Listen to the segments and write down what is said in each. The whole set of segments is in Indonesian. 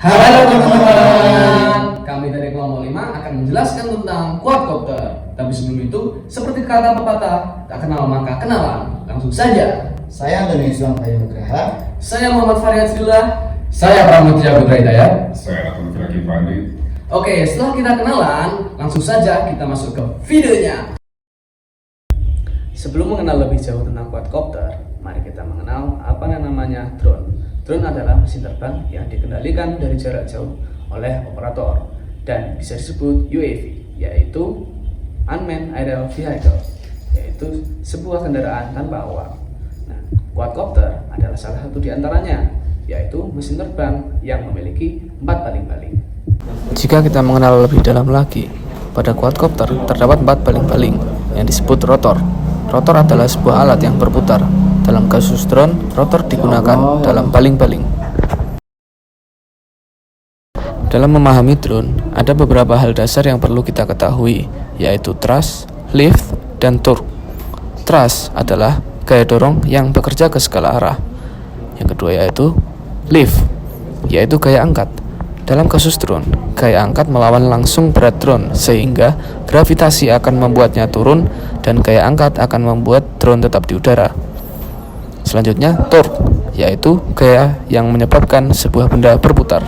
Halo teman-teman, kami dari kelompok 5 akan menjelaskan tentang quadcopter. Tapi sebelum itu, seperti kata pepatah, tak kenal maka kenalan. Langsung saja. Saya Antoni Islam Bayu Nugraha. Saya Muhammad Faryad Sidullah. Saya Pramudia Putra Hidayat. Saya Atul Firaki Fandi. Oke, setelah kita kenalan, langsung saja kita masuk ke videonya. Sebelum mengenal lebih jauh tentang quadcopter, mari kita mengenal apa namanya drone. Drone adalah mesin terbang yang dikendalikan dari jarak jauh oleh operator dan bisa disebut UAV, yaitu Unmanned Aerial Vehicle, yaitu sebuah kendaraan tanpa awak. Nah, quadcopter adalah salah satu di antaranya, yaitu mesin terbang yang memiliki 4 baling-baling. Jika kita mengenal lebih dalam lagi, pada quadcopter terdapat 4 baling-baling yang disebut rotor. Rotor adalah sebuah alat yang berputar. Dalam kasus drone, rotor digunakan dalam baling-baling. Dalam memahami drone, ada beberapa hal dasar yang perlu kita ketahui, yaitu thrust, lift, dan torque. Thrust adalah gaya dorong yang bekerja ke segala arah. Yang kedua yaitu lift, yaitu gaya angkat. Dalam kasus drone, gaya angkat melawan langsung berat drone sehingga gravitasi akan membuatnya turun dan gaya angkat akan membuat drone tetap di udara. Selanjutnya, torque, yaitu gaya yang menyebabkan sebuah benda berputar.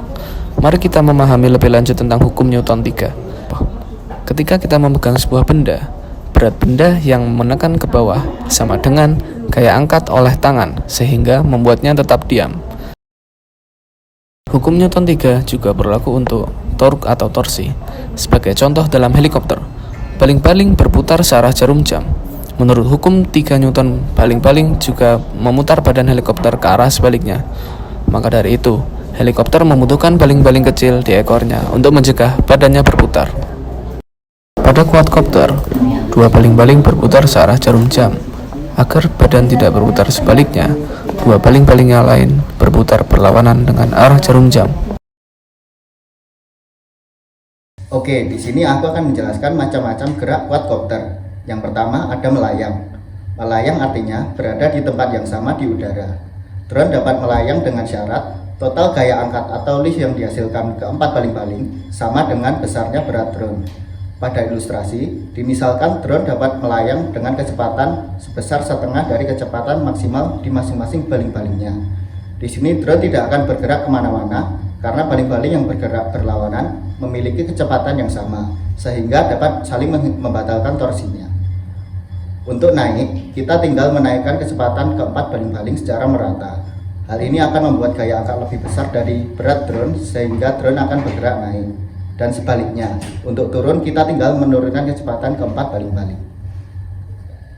Mari kita memahami lebih lanjut tentang hukum Newton 3. Ketika kita memegang sebuah benda, berat benda yang menekan ke bawah sama dengan gaya angkat oleh tangan sehingga membuatnya tetap diam. Hukum Newton 3 juga berlaku untuk torque atau torsi. Sebagai contoh dalam helikopter, baling-baling berputar searah jarum jam. Menurut hukum 3 Newton, baling-baling juga memutar badan helikopter ke arah sebaliknya. Maka dari itu, helikopter membutuhkan baling-baling kecil di ekornya untuk mencegah badannya berputar. Pada quadcopter, 2 baling-baling berputar searah jarum jam. Agar badan tidak berputar sebaliknya, 2 baling-baling yang lain berputar berlawanan dengan arah jarum jam. Oke, di sini aku akan menjelaskan macam-macam gerak quadcopter. Yang pertama ada melayang. Melayang artinya berada di tempat yang sama di udara. Drone dapat melayang dengan syarat total gaya angkat atau lift yang dihasilkan keempat baling-baling sama dengan besarnya berat drone. Pada ilustrasi, dimisalkan drone dapat melayang dengan kecepatan sebesar setengah dari kecepatan maksimal di masing-masing baling-balingnya. Di sini drone tidak akan bergerak kemana-mana karena baling-baling yang bergerak berlawanan memiliki kecepatan yang sama, sehingga dapat saling membatalkan torsinya. Untuk naik, kita tinggal menaikkan kecepatan keempat baling-baling secara merata. Hal ini akan membuat gaya angkat lebih besar dari berat drone sehingga drone akan bergerak naik. Dan sebaliknya, untuk turun kita tinggal menurunkan kecepatan keempat baling-baling.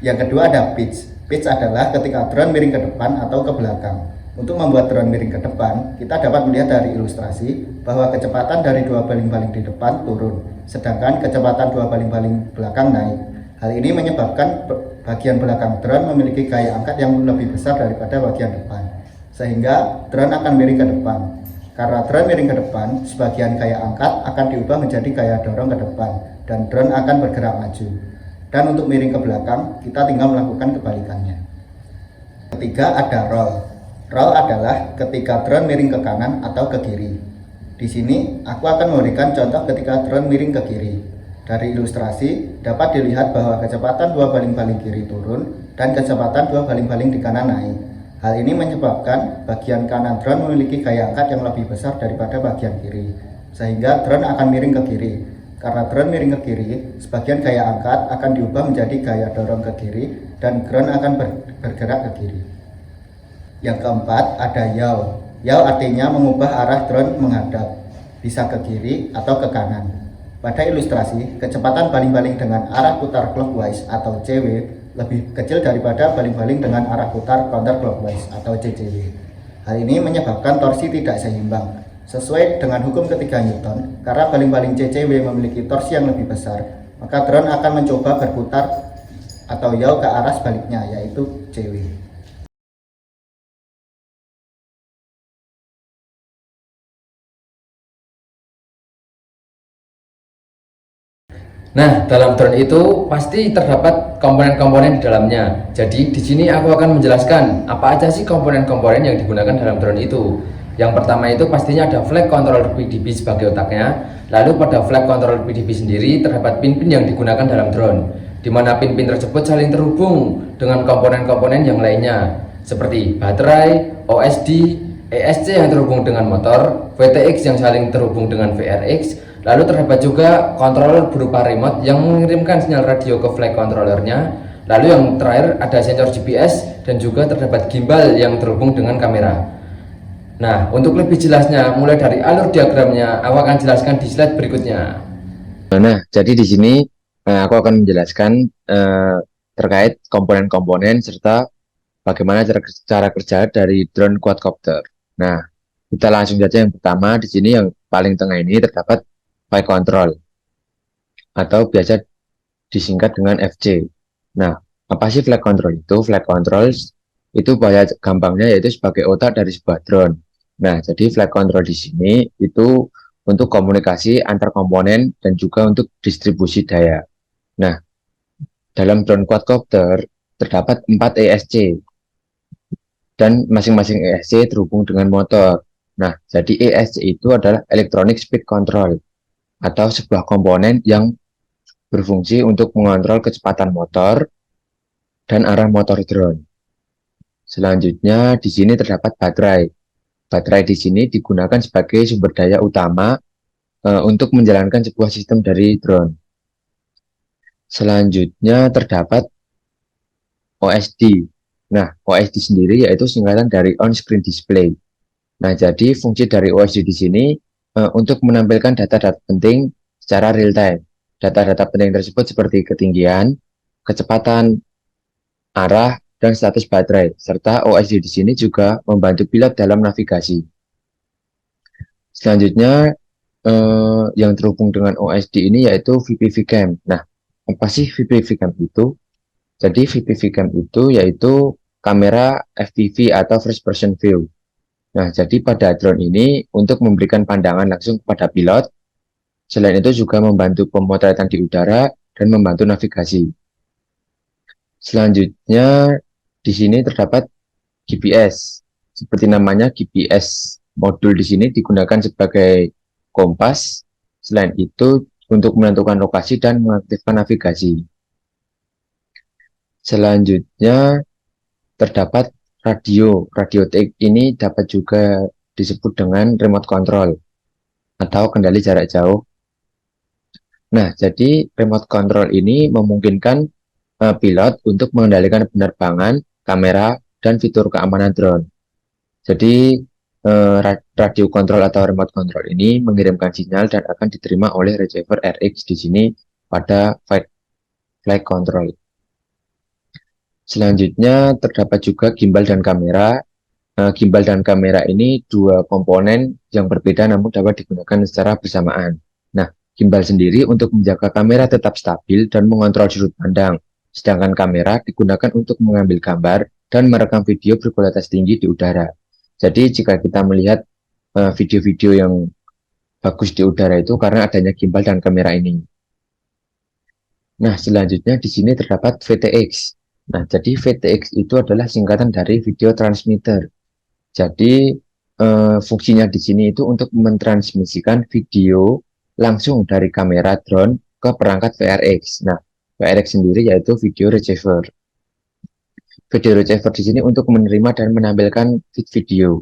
Yang kedua ada pitch. Pitch adalah ketika drone miring ke depan atau ke belakang. Untuk membuat drone miring ke depan, kita dapat melihat dari ilustrasi bahwa kecepatan dari 2 baling-baling di depan turun, sedangkan kecepatan 2 baling-baling belakang naik. Hal ini menyebabkan bagian belakang drone memiliki gaya angkat yang lebih besar daripada bagian depan, sehingga drone akan miring ke depan. Karena drone miring ke depan, sebagian gaya angkat akan diubah menjadi gaya dorong ke depan dan drone akan bergerak maju. Dan untuk miring ke belakang, kita tinggal melakukan kebalikannya. Ketiga ada roll. Roll adalah ketika drone miring ke kanan atau ke kiri. Di sini aku akan memberikan contoh ketika drone miring ke kiri. Dari ilustrasi dapat dilihat bahwa kecepatan 2 baling-baling kiri turun dan kecepatan 2 baling-baling di kanan naik. Hal ini menyebabkan bagian kanan drone memiliki gaya angkat yang lebih besar daripada bagian kiri, sehingga drone akan miring ke kiri. Karena drone miring ke kiri, sebagian gaya angkat akan diubah menjadi gaya dorong ke kiri dan drone akan bergerak ke kiri. Yang keempat ada yaw. Yaw artinya mengubah arah drone menghadap, bisa ke kiri atau ke kanan. Pada ilustrasi, kecepatan baling-baling dengan arah putar clockwise atau CW lebih kecil daripada baling-baling dengan arah putar counterclockwise atau CCW. Hal ini menyebabkan torsi tidak seimbang. Sesuai dengan hukum ketiga Newton, karena baling-baling CCW memiliki torsi yang lebih besar, maka drone akan mencoba berputar atau yaw ke arah sebaliknya, yaitu CW. Nah, dalam drone itu pasti terdapat komponen-komponen di dalamnya. Jadi di sini aku akan menjelaskan apa aja sih komponen-komponen yang digunakan dalam drone itu. Yang pertama itu pastinya ada flight controller PDB sebagai otaknya. Lalu pada flight controller PDB sendiri terdapat pin-pin yang digunakan dalam drone, di mana pin-pin tersebut saling terhubung dengan komponen-komponen yang lainnya seperti baterai, OSD, ESC yang terhubung dengan motor, VTX yang saling terhubung dengan VRX. Lalu terdapat juga controller berupa remote yang mengirimkan sinyal radio ke flight controllernya. Lalu yang terakhir ada sensor GPS dan juga terdapat gimbal yang terhubung dengan kamera. Nah, untuk lebih jelasnya, mulai dari alur diagramnya, aku akan jelaskan di slide berikutnya. Nah, jadi di sini aku akan menjelaskan terkait komponen-komponen serta bagaimana cara kerja dari drone quadcopter. Nah, kita langsung saja yang pertama. Di sini yang paling tengah ini terdapat flight control atau biasa disingkat dengan FC. Nah, apa sih flight control itu? Flight control itu bahasa gampangnya yaitu sebagai otak dari sebuah drone. Nah, jadi flight control di sini itu untuk komunikasi antar komponen dan juga untuk distribusi daya. Nah, dalam drone quadcopter terdapat 4 ESC dan masing-masing ESC terhubung dengan motor. Nah, jadi ESC itu adalah Electronic Speed Control atau sebuah komponen yang berfungsi untuk mengontrol kecepatan motor dan arah motor drone. Selanjutnya di sini terdapat baterai. Baterai di sini digunakan sebagai sumber daya utama untuk menjalankan sebuah sistem dari drone. Selanjutnya terdapat OSD. Nah, OSD sendiri yaitu singkatan dari On-Screen Display. Nah, jadi fungsi dari OSD di sini untuk menampilkan data-data penting secara real time. Data-data penting tersebut seperti ketinggian, kecepatan, arah, dan status baterai, serta OSD di sini juga membantu pilot dalam navigasi. Selanjutnya, yang terhubung dengan OSD ini yaitu VPV Cam. Nah, apa sih VPV Cam itu? Jadi VPV Cam itu yaitu kamera FPV atau First Person View. Nah, jadi pada drone ini untuk memberikan pandangan langsung kepada pilot. Selain itu juga membantu pemotretan di udara dan membantu navigasi. Selanjutnya di sini terdapat GPS. Seperti namanya, GPS modul di sini digunakan sebagai kompas. Selain itu untuk menentukan lokasi dan mengaktifkan navigasi. Selanjutnya terdapat radio. Radio tag ini dapat juga disebut dengan remote control atau kendali jarak jauh. Nah, jadi remote control ini memungkinkan pilot untuk mengendalikan penerbangan, kamera, dan fitur keamanan drone. Jadi radio control atau remote control ini mengirimkan sinyal dan akan diterima oleh receiver RX di sini pada flight control. Selanjutnya terdapat juga gimbal dan kamera. Gimbal dan kamera ini dua komponen yang berbeda namun dapat digunakan secara bersamaan. Nah, gimbal sendiri untuk menjaga kamera tetap stabil dan mengontrol sudut pandang. Sedangkan kamera digunakan untuk mengambil gambar dan merekam video berkualitas tinggi di udara. Jadi jika kita melihat video-video yang bagus di udara itu karena adanya gimbal dan kamera ini. Nah, selanjutnya di sini terdapat VTX. Nah, jadi VTX itu adalah singkatan dari video transmitter. Jadi fungsinya di sini itu untuk mentransmisikan video langsung dari kamera drone ke perangkat VRX. Nah, VRX sendiri yaitu video receiver. Video receiver di sini untuk menerima dan menampilkan feed video.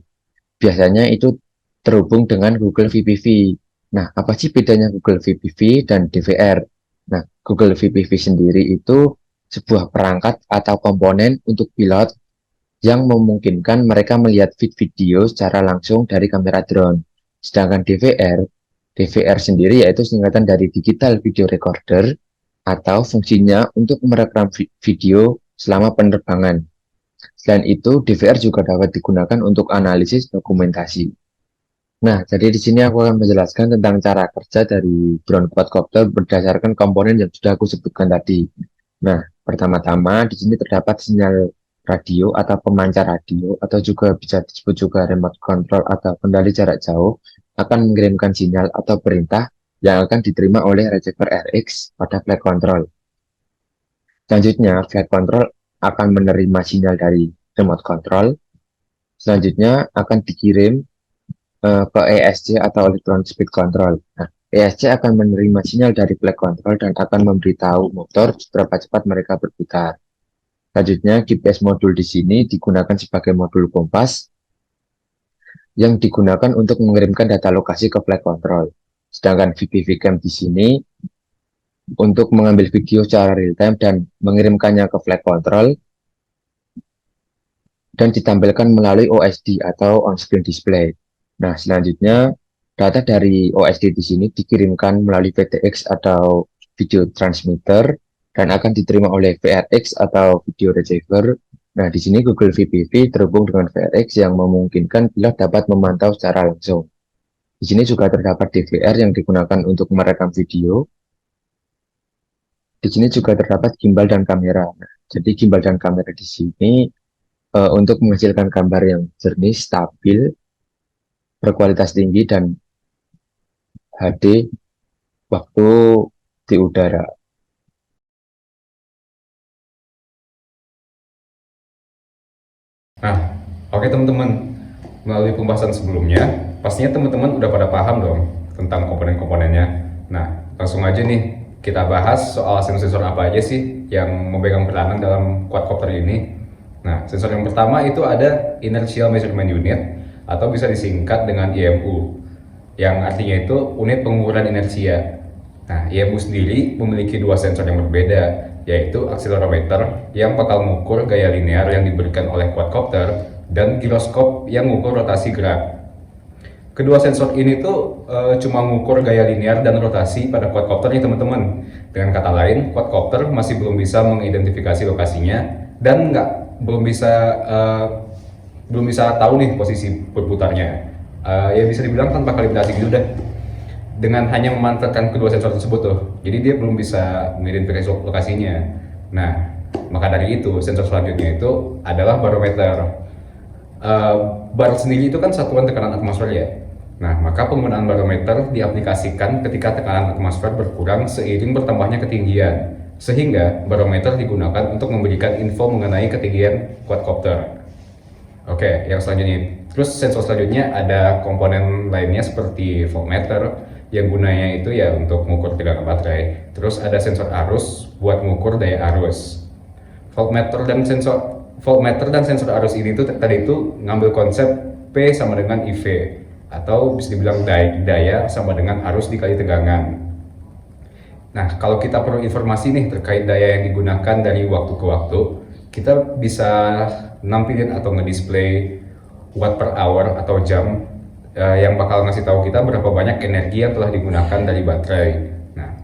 Biasanya itu terhubung dengan Google VPV. Nah, apa sih bedanya Google VPV dan DVR? Nah, Google VPV sendiri itu sebuah perangkat atau komponen untuk pilot yang memungkinkan mereka melihat feed video secara langsung dari kamera drone. Sedangkan DVR sendiri yaitu singkatan dari Digital Video Recorder atau fungsinya untuk merekam video selama penerbangan. Selain itu, DVR juga dapat digunakan untuk analisis dokumentasi. Nah, jadi di sini aku akan menjelaskan tentang cara kerja dari drone quadcopter berdasarkan komponen yang sudah aku sebutkan tadi. Nah, pertama-tama di sini terdapat sinyal radio atau pemancar radio atau juga bisa disebut juga remote control atau kendali jarak jauh akan mengirimkan sinyal atau perintah yang akan diterima oleh receiver RX pada flight control. Selanjutnya, flight control akan menerima sinyal dari remote control. Selanjutnya akan dikirim ke ESC atau Electronic Speed Control. Nah, ESC akan menerima sinyal dari flight control dan akan memberitahu motor seberapa cepat mereka berputar. Selanjutnya, GPS modul di sini digunakan sebagai modul kompas yang digunakan untuk mengirimkan data lokasi ke flight control. Sedangkan VPV cam di sini untuk mengambil video secara real time dan mengirimkannya ke flight control dan ditampilkan melalui OSD atau on-screen display. Nah, selanjutnya data dari OSD di sini dikirimkan melalui VTX atau video transmitter dan akan diterima oleh VRX atau video receiver. Nah, di sini Google VPV terhubung dengan VRX yang memungkinkan pilot dapat memantau secara langsung. Di sini juga terdapat DVR yang digunakan untuk merekam video. Di sini juga terdapat gimbal dan kamera. Nah, jadi gimbal dan kamera di sini untuk menghasilkan gambar yang jernih, stabil, berkualitas tinggi, dan HD waktu di udara. Nah, oke teman-teman, melalui pembahasan sebelumnya, pastinya teman-teman udah pada paham dong tentang komponen-komponennya. Nah, langsung aja nih kita bahas soal sensor apa aja sih yang memegang peranan dalam quadcopter ini. Nah, sensor yang pertama itu ada Inertial Measurement Unit atau bisa disingkat dengan IMU, yang artinya itu unit pengukuran inersia. Nah, IMU sendiri memiliki dua sensor yang berbeda, yaitu akselerometer yang bakal mengukur gaya linear yang diberikan oleh quadcopter dan giroskop yang mengukur rotasi gerak. Kedua sensor ini tuh cuma mengukur gaya linear dan rotasi pada quadcopter nih teman-teman. Dengan kata lain, quadcopter masih belum bisa mengidentifikasi lokasinya dan belum bisa tahu nih posisi berputarnya. Ya bisa dibilang tanpa kalibrasi gitu dah. Dengan hanya memanfaatkan kedua sensor tersebut tuh, jadi dia belum bisa mengidentifikasi lokasinya. Nah, maka dari itu sensor selanjutnya itu adalah barometer. Bar sendiri itu kan satuan tekanan atmosfer ya. Nah, maka penggunaan barometer diaplikasikan ketika tekanan atmosfer berkurang seiring bertambahnya ketinggian, sehingga barometer digunakan untuk memberikan info mengenai ketinggian quadcopter. Oke, yang selanjutnya, terus sensor selanjutnya ada komponen lainnya seperti voltmeter yang gunanya itu ya untuk mengukur tegangan baterai. Terus ada sensor arus buat mengukur daya arus. Voltmeter dan sensor arus ini tuh tadi itu ngambil konsep P sama dengan IV atau bisa dibilang daya sama dengan arus dikali tegangan. Nah, kalau kita perlu informasi nih terkait daya yang digunakan dari waktu ke waktu, kita bisa nampilin atau ngedisplay watt per hour atau jam yang bakal ngasih tahu kita berapa banyak energi yang telah digunakan dari baterai. Nah,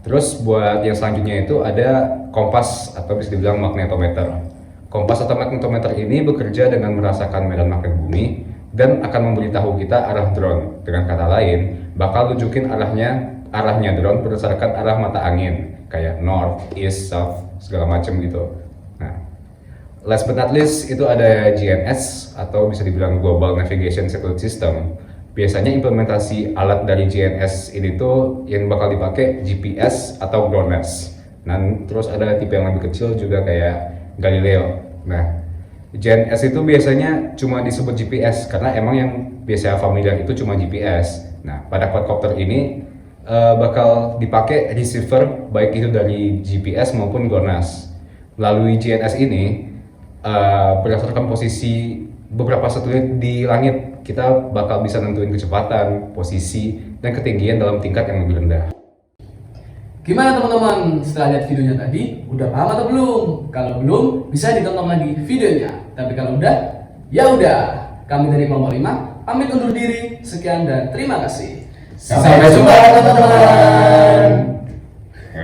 terus buat yang selanjutnya itu ada kompas atau bisa dibilang magnetometer. Kompas atau magnetometer ini bekerja dengan merasakan medan magnet bumi dan akan memberitahu kita arah drone. Dengan kata lain, bakal tunjukin arahnya drone berdasarkan arah mata angin, kayak north, east, south, segala macam gitu. Nah, last but not least itu ada GNS atau bisa dibilang Global Navigation Satellite System. Biasanya implementasi alat dari GNS ini tuh yang bakal dipakai GPS atau GLONASS. Nah, terus ada tipe yang lebih kecil juga kayak Galileo. Nah, GNS itu biasanya cuma disebut GPS karena emang yang biasa familiar itu cuma GPS. Nah, pada quadcopter ini bakal dipakai receiver baik itu dari GPS maupun GLONASS. Melalui GNS ini berdasarkan posisi beberapa satelit di langit, kita bakal bisa nentuin kecepatan, posisi, dan ketinggian dalam tingkat yang lebih rendah. Gimana teman-teman setelah lihat videonya tadi? Udah paham atau belum? Kalau belum, bisa ditonton lagi videonya. Tapi kalau udah, ya udah. Kami dari kelompok 5 pamit undur diri. Sekian dan terima kasih. Sampai jumpa teman-teman.